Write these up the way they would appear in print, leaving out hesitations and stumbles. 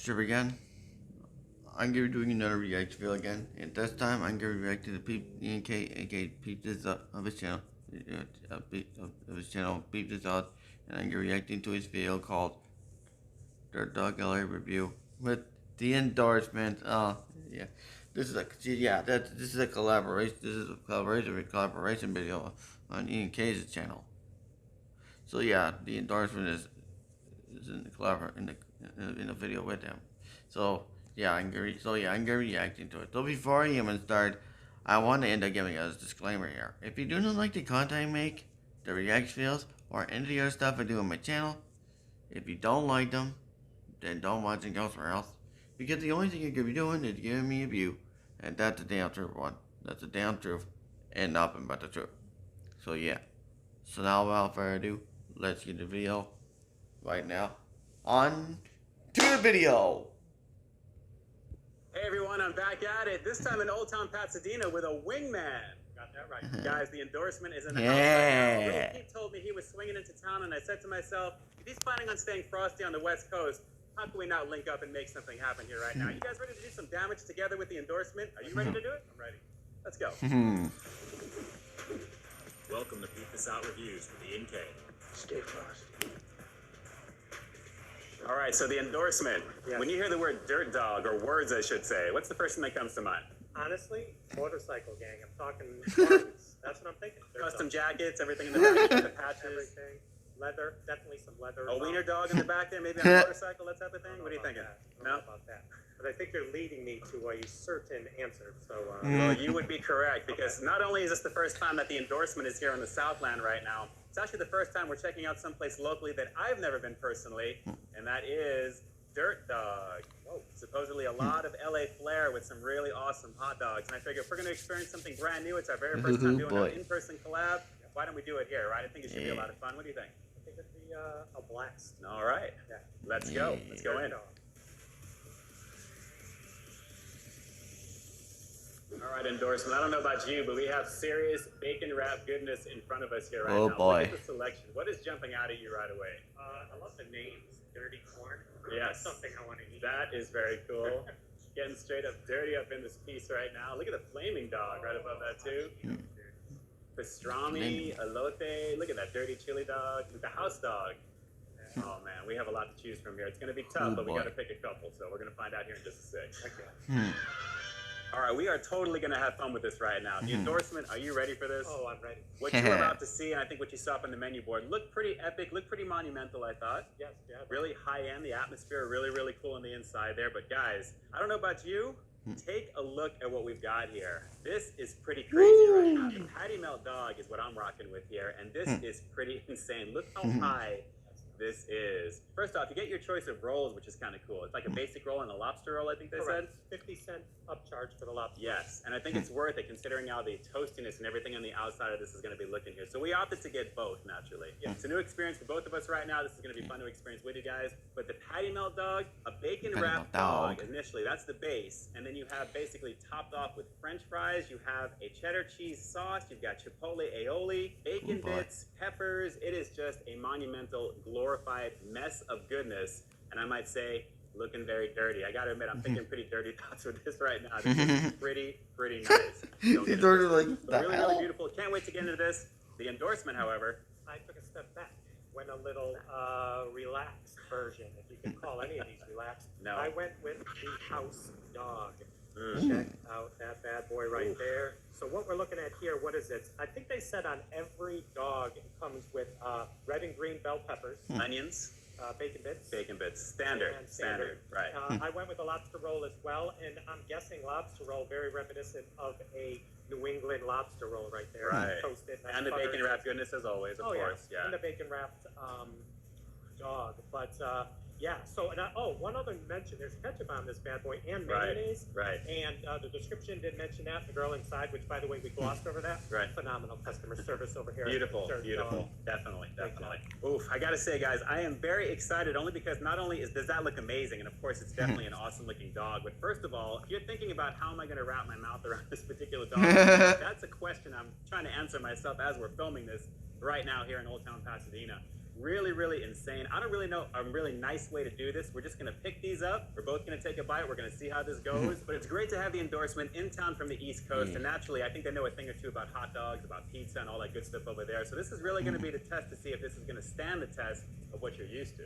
Sure again. I'm gonna be doing another react video again, and this time I'm gonna react to the Peep ENK aka Peep This Out of his channel, Peep This Out, and I'm gonna be reacting to his video called Their Dog LA Review with the endorsement. Yeah, this is a collaboration. This is a collaboration video on ENK's channel. So yeah, the endorsement is in the video with him. So yeah, I'm gonna react into it. So before I even start, I want to end up giving a disclaimer here. If you do not like the content I make, the reaction videos, or any of the other stuff I do on my channel, if you don't like them, then don't watch and go somewhere else. Because the only thing you could be doing is giving me a view, and that's the damn truth, one. That's the damn truth, and nothing but the truth. So yeah. So now without further ado, let's get the video right now. On to the video. Hey everyone, I'm back at it. This time in Old Town Pasadena with a wingman. Got that right. Guys, the endorsement is in the house right now. Little Pete told me he was swinging into town, and I said to myself, if he's planning on staying frosty on the West Coast, how can we not link up and make something happen here right now? You guys ready to do some damage together with the endorsement? Are you ready to do it? I'm ready. Let's go. Welcome to Peep This Out Reviews with the NK. Stay frosty. All right, so the endorsement. Yes. When you hear the word dirt dog, or words I should say, what's the first thing that comes to mind? Honestly, motorcycle gang. I'm talking Barbies. That's what I'm thinking. Custom jackets, everything in the back, the patches. Everything. Leather, definitely some leather. A wiener dog in the back there, maybe on a motorcycle, that type of thing? What are you thinking? I don't know about that. But I think you're leading me to a certain answer. So, well, you would be correct, because not only is this the first time that the endorsement is here in the Southland right now, it's actually the first time we're checking out someplace locally that I've never been personally, and that is Dirt Dog. Whoa. Supposedly a lot of LA flair with some really awesome hot dogs. And I figure if we're going to experience something brand new, it's our very first time doing an in-person collab, why don't we do it here, right? I think it should be a lot of fun. What do you think? I think it'd be a blast. All right. Yeah. Let's go. Let's go in. All right, endorsement. I don't know about you, but we have serious bacon wrap goodness in front of us here right now. Oh boy. Look at the selection. What is jumping out at you right away? I love the names. Dirty Corn. Yes. That's something I want to eat. That is very cool. Getting straight up dirty up in this piece right now. Look at the flaming dog right above that too. Pastrami, elote. Look at that dirty chili dog. The house dog. Oh man, we have a lot to choose from here. It's going to be tough, but we got to pick a couple. So we're going to find out here in just a sec. Okay. All right, we are totally going to have fun with this right now. The endorsement, are you ready for this? Oh, I'm ready. What you're about to see, and I think what you saw up on the menu board, looked pretty epic, looked pretty monumental, I thought. Yes, yeah. Really high-end, the atmosphere really, really cool on the inside there. But guys, I don't know about you, take a look at what we've got here. This is pretty crazy right now. The patty melt dog is what I'm rocking with here, and this is pretty insane. Look how high this is. First off, you get your choice of rolls, which is kind of cool. It's like a basic roll and a lobster roll, I think they said. 50-cent upcharge for the lobster. Yes, and I think it's worth it considering how the toastiness and everything on the outside of this is going to be looking here. So we opted to get both, naturally. Yeah, it's a new experience for both of us right now. This is going to be fun to experience with you guys. But the patty melt dog, a bacon wrapped dog, initially, that's the base. And then you have basically topped off with French fries. You have a cheddar cheese sauce. You've got chipotle aioli, bacon bits, peppers. It is just a monumental, glorified mess of goodness. And I might say, looking very dirty. I gotta admit, I'm thinking pretty dirty thoughts with this right now. This is pretty nice. It's sort of like really beautiful. Can't wait to get into this. The endorsement, however, I took a step back. Went a little relaxed version, if you can call any of these relaxed. No. I went with the house dog. Check out that bad boy right there. So what we're looking at here, what is it? I think they said on every dog it comes with red and green bell peppers, onions, bacon bits. Bacon bits, standard, right. I went with a lobster roll as well, and I'm guessing lobster roll very reminiscent of a New England lobster roll right there. Right. Toasted, and the bacon wrapped goodness as always, of course. Yeah. And the bacon wrapped dog. But yeah, so, and one other mention, there's ketchup on this bad boy and mayonnaise. Right. And the description did mention that, the girl inside, which by the way, we glossed over that. Right. Phenomenal customer service over here. Beautiful. Definitely. Oof, I gotta say guys, I am very excited only because not only does that look amazing, and of course it's definitely an awesome looking dog, but first of all, if you're thinking about how am I gonna wrap my mouth around this particular dog, that's a question I'm trying to answer myself as we're filming this right now here in Old Town Pasadena. really, really insane. I don't really know a really nice way to do this. We're just gonna pick these up. We're both gonna take a bite. We're gonna see how this goes. But it's great to have the Endorsement in town from the East Coast. And naturally, I think they know a thing or two about hot dogs, about pizza, and all that good stuff over there. So this is really gonna be the test to see if this is gonna stand the test of what you're used to.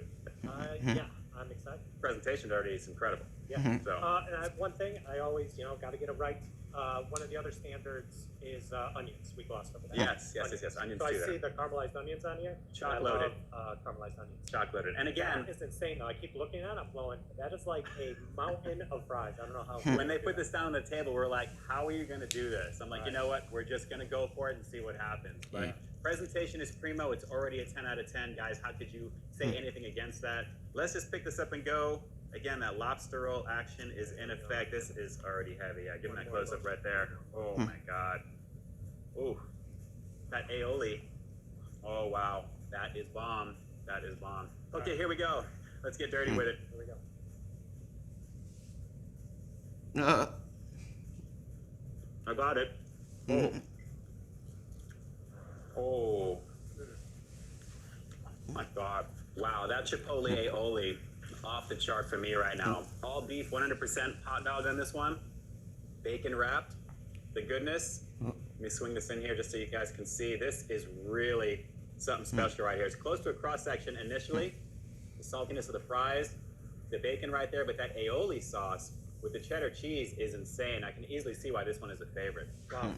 Yeah, I'm excited. Presentation already is incredible. Yeah. So And I have one thing, I always, got to get it right. One of the other standards is onions. We glossed over that. yes. Onions So I too. see There. the caramelized onions on here. Chocolate-loaded. I love caramelized onions. Chocolate. And again, That is insane though. I keep looking at it, I'm blowing. That is like a mountain of fries. I don't know how. when they put this down on the table, we're like, how are you going to do this? I'm like, you know what? We're just going to go for it and see what happens. But presentation is primo. It's already a 10 out of 10. Guys, how could you say anything against that? Let's just pick this up and go. Again, that lobster roll action is in effect. This is already heavy. Yeah, give me that close up right there. Oh my God. Ooh, that aioli. Oh wow, that is bomb. That is bomb. Okay, here we go. Let's get dirty with it. Here we go. I got it. Oh. Oh. Oh my God. Wow, that Chipotle aioli off the chart for me right now. All beef, 100% hot dog on this one. Bacon wrapped. The goodness. Let me swing this in here just so you guys can see. This is really something special right here. It's close to a cross section initially. The saltiness of the fries, the bacon right there, but that aioli sauce with the cheddar cheese is insane. I can easily see why this one is a favorite. Wow.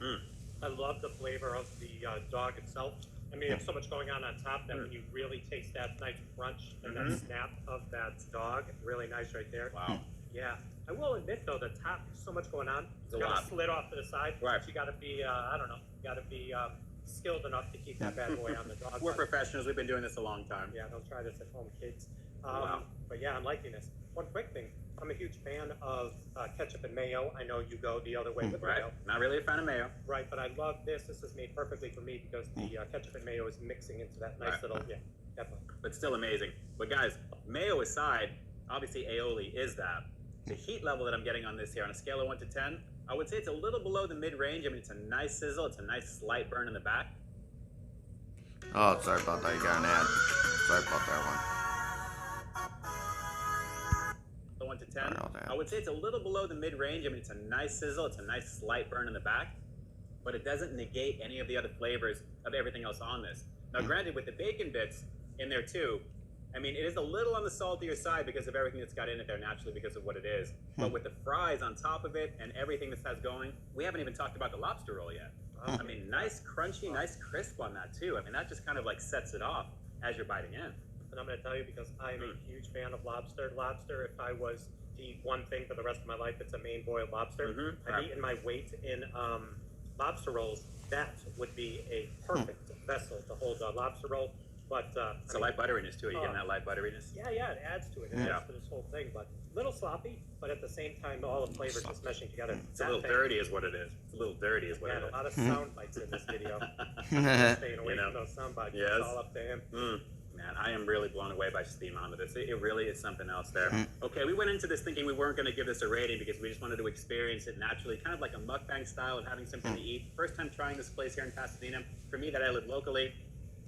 I love the flavor of the dog itself. I mean, there's so much going on top that when you really taste that nice crunch and that snap of that dog, really nice right there. Wow. Yeah. I will admit though, the top, so much going on. It's a Got lot. to slit off to the side. Right. But you got to be, I don't know, got to be skilled enough to keep that bad boy on the dog. We're professionals. We've been doing this a long time. Yeah, don't try this at home, kids. Wow. But yeah, I'm liking this. One quick thing. I'm a huge fan of ketchup and mayo. I know you go the other way with Right. mayo. Not really a fan of mayo. Right, but I love this. This is made perfectly for me because the ketchup and mayo is mixing into that nice Right. little, yeah, definitely. But still amazing. But guys, mayo aside, obviously aioli is that. The heat level that I'm getting on this here on a scale of 1 to 10, I would say it's a little below the mid-range. I mean, it's a nice sizzle. It's a nice slight burn in the back. Oh, sorry about that. You got an ad. Sorry about that one. 1 to 10, I know that. I would say it's a little below the mid-range. I mean, it's a nice sizzle. It's a nice slight burn in the back. But it doesn't negate any of the other flavors of everything else on this. Now, granted, with the bacon bits in there too, I mean, it is a little on the saltier side because of everything that's got in it there naturally because of what it is. But with the fries on top of it and everything this has going, we haven't even talked about the lobster roll yet. I mean, nice crunchy, nice crisp on that too. I mean, that just kind of like sets it off as you're biting in. And I'm going to tell you because I am a huge fan of lobster. Lobster, if I was to eat one thing for the rest of my life, it's a Maine boiled lobster. I've eaten my weight in lobster rolls. That would be a perfect vessel to hold a lobster roll. But It's a light butteriness too. Are you getting that light butteriness? Yeah, it adds to it. It adds to this whole thing. But a little sloppy, but at the same time, all the flavors just meshing together. It's a little dirty is what it is. It's a little dirty is what it And is. a lot of sound bites in this video. Staying away from those sound bites. Yes. It's all up to him. Man, I am really blown away by just the amount of this. It really is something else there. Okay, we went into this thinking we weren't going to give this a rating because we just wanted to experience it naturally, kind of like a mukbang style of having something to eat. First time trying this place here in Pasadena. For me, that I live locally,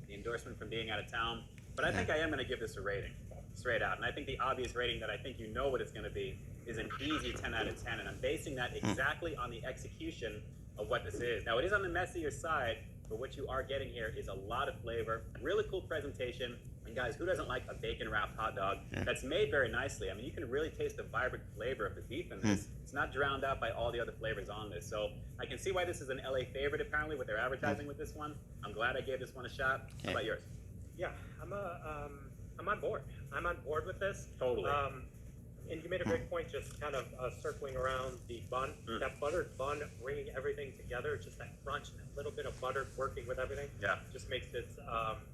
the endorsement from being out of town. But I think I am going to give this a rating, straight out. And I think the obvious rating that I think you know what it's going to be is an easy 10 out of 10. And I'm basing that exactly on the execution of what this is. Now, it is on the messier side, but what you are getting here is a lot of flavor, really cool presentation. And guys, who doesn't like a bacon wrapped hot dog that's made very nicely? I mean, you can really taste the vibrant flavor of the beef in this. It's not drowned out by all the other flavors on this. So I can see why this is an LA favorite, apparently, with their advertising with this one. I'm glad I gave this one a shot. How about yours? Yeah, I'm on board. I'm on board with this. Totally. And you made a great point, just kind of circling around the bun. That buttered bun bringing everything together, just that crunch and that little bit of butter working with everything. Yeah. Just makes it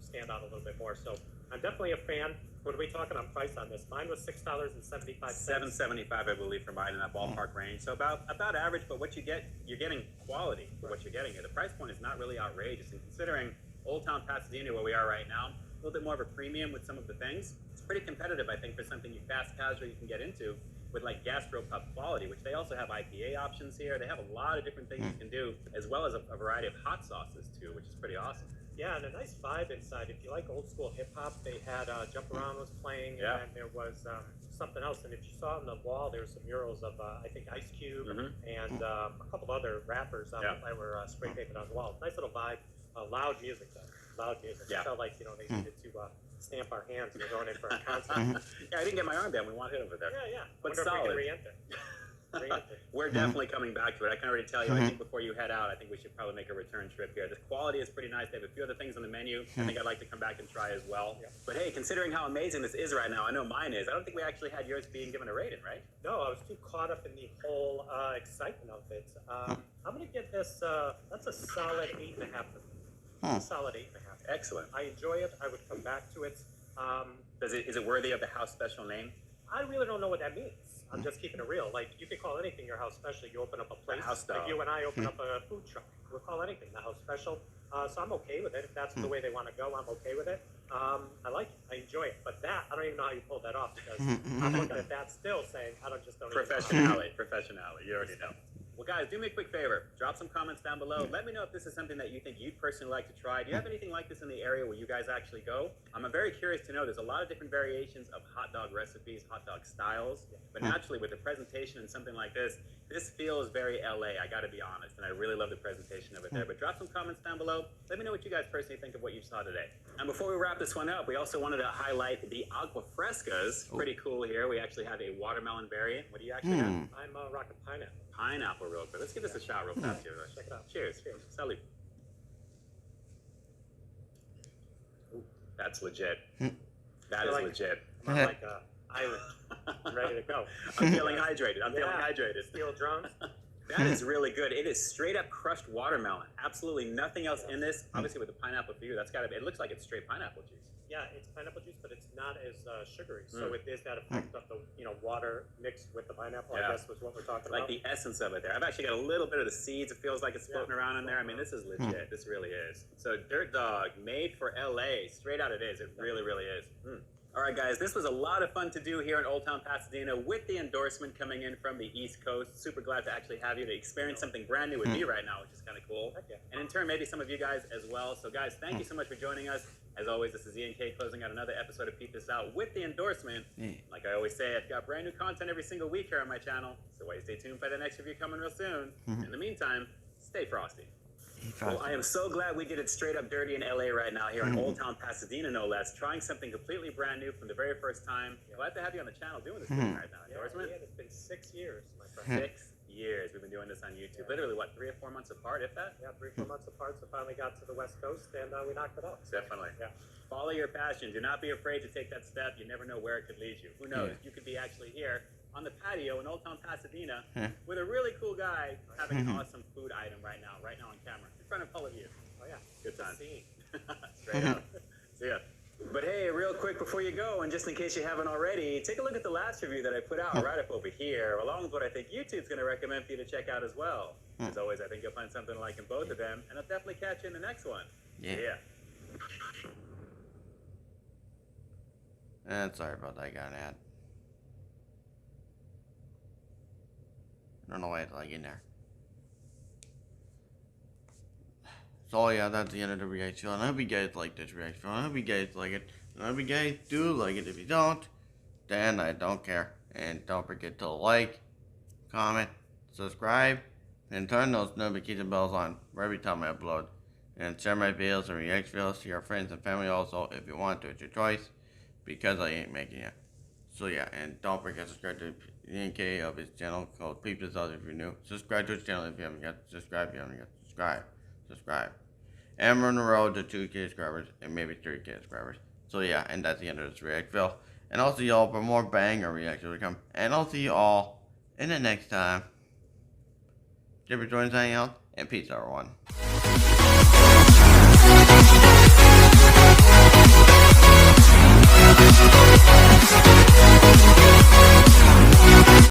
stand out a little bit more. So I'm definitely a fan. What are we talking on price on this? Mine was $6.75. $7.75, I believe, for mine in that ballpark range. So about average, but what you get, you're getting quality for what you're getting here. The price point is not really outrageous, and considering Old Town Pasadena, where we are right now, a little bit more of a premium with some of the things. It's pretty competitive, I think, for something you fast casual you can get into with like gastropub quality, which they also have IPA options here. They have a lot of different things you can do, as well as a variety of hot sauces too, which is pretty awesome. Yeah, and a nice vibe inside. If you like old school hip hop, they had Jump Around was playing, Yeah. and there was something else. And if you saw on the wall, there were some murals of I think Ice Cube and a couple of other rappers that were spray painted on the wall. Nice little vibe. Loud music though. Loud music. Yeah. It felt like they needed to stamp our hands. We're going in for a concert. Yeah, I didn't get my armband. We want it over there. Yeah. But Wonder if we solid. can re-enter. We're definitely coming back to it. I can already tell you, I think before you head out, I think we should probably make a return trip here. The quality is pretty nice. They have a few other things on the menu I think I'd like to come back and try as well. Yeah. But hey, considering how amazing this is right now, I know mine is. I don't think we actually had yours being given a rating, right? No, I was too caught up in the whole excitement of it. I'm going to give this, that's a solid 8.5 for me. A solid 8.5. Excellent. I enjoy it. I would come back to it. Is it worthy of the house special name? I really don't know what that means. I'm just keeping it real. Like, you could call anything your house special. You open up a place. house dog. Like you and I open up a food truck. We'll call anything the house special. So I'm okay with it. If that's the way they want to go, I'm okay with it. I like it. I enjoy it. But that, I don't even know how you pulled that off because I'm looking at that still saying, I don't even know. Professionality. You already know. Well, guys, do me a quick favor. Drop some comments down below. Let me know if this is something that you think you'd personally like to try. Do you have anything like this in the area where you guys actually go? I'm very curious to know. There's a lot of different variations of hot dog recipes, hot dog styles. But naturally, with the presentation and something like this feels very LA, I gotta be honest. And I really love the presentation of it there. But drop some comments down below. Let me know what you guys personally think of what you saw today. And before we wrap this one up, we also wanted to highlight the Aqua Frescas. Pretty cool here. We actually have a watermelon variant. What do you actually have? I'm rocking pineapple. Pineapple real quick. Let's give this a shot real fast here. Check it out. Cheers. Salud. Ooh, that's legit. That is legit. I'm like Irish. I'm ready to go. I'm feeling hydrated. I'm feeling hydrated. Steel drums. That is really good. It is straight up crushed watermelon. Absolutely nothing else in this. Obviously with the pineapple for you, that's gotta be, it looks like it's straight pineapple juice. Yeah, it's pineapple juice, but it's not as sugary. So it is that effect of the water mixed with the pineapple. I guess was what we're talking like about. the essence of it there. I've actually got a little bit of the seeds. It feels like it's floating around in there. I mean, this is legit. This really is. So Dirt Dog, made for LA. Straight out it is. It really, really is. All right, guys, this was a lot of fun to do here in Old Town Pasadena with the endorsement coming in from the East Coast. Super glad to actually have you to experience something brand new with me right now, which is kind of cool. Heck yeah. And in turn, maybe some of you guys as well. So, guys, thank you so much for joining us. As always, this is Ian K closing out another episode of Peep This Out with the endorsement. Like I always say, I've got brand new content every single week here on my channel. So why stay tuned for the next review coming real soon. In the meantime, stay frosty. Well, I am so glad we did it straight up dirty in LA right now here in Old Town Pasadena, no less. Trying something completely brand new from the very first time. Glad to have you on the channel doing this thing right now. Endorsement? Yeah, it's been 6 years, my friend. 6 years we've been doing this on YouTube. Literally, what, 3 or 4 months apart, if that? Yeah, 3 or 4 months apart. So finally got to the West Coast, and we knocked it out. Definitely. Yeah. Follow your passion. Do not be afraid to take that step. You never know where it could lead you. Who knows? You could be actually here on the patio in Old Town Pasadena with a really cool guy having an awesome food item right now on camera in front of all of you. Oh yeah, Good time. Scene. Straight up. See ya. But hey, real quick before you go, and just in case you haven't already, take a look at the last review that I put out right up over here, along with what I think YouTube's going to recommend for you to check out as well. As always, I think you'll find something like in both of them, and I'll definitely catch you in the next one. Yeah. And sorry about that, got an ad. I don't know why it's like in there. So yeah, that's the end of the reaction. I hope you guys like this reaction. I hope you guys like it. And I hope you guys do like it. If you don't, then I don't care. And don't forget to like, comment, subscribe, and turn those notification bells on for every time I upload. And share my videos and react videos to your friends and family also if you want to. It's your choice, because I ain't making it. So yeah, and don't forget to subscribe to ENK of his channel called Peep This Out if you're new. Subscribe to his channel if you haven't yet. Subscribe if you haven't yet. Subscribe. And we're on the road to 2K subscribers and maybe 3K subscribers. So yeah, and that's the end of this react video. And I'll see y'all for more banger reactions to come. And I'll see y'all in the next time. Thank you for joining us, hang out, and peace everyone.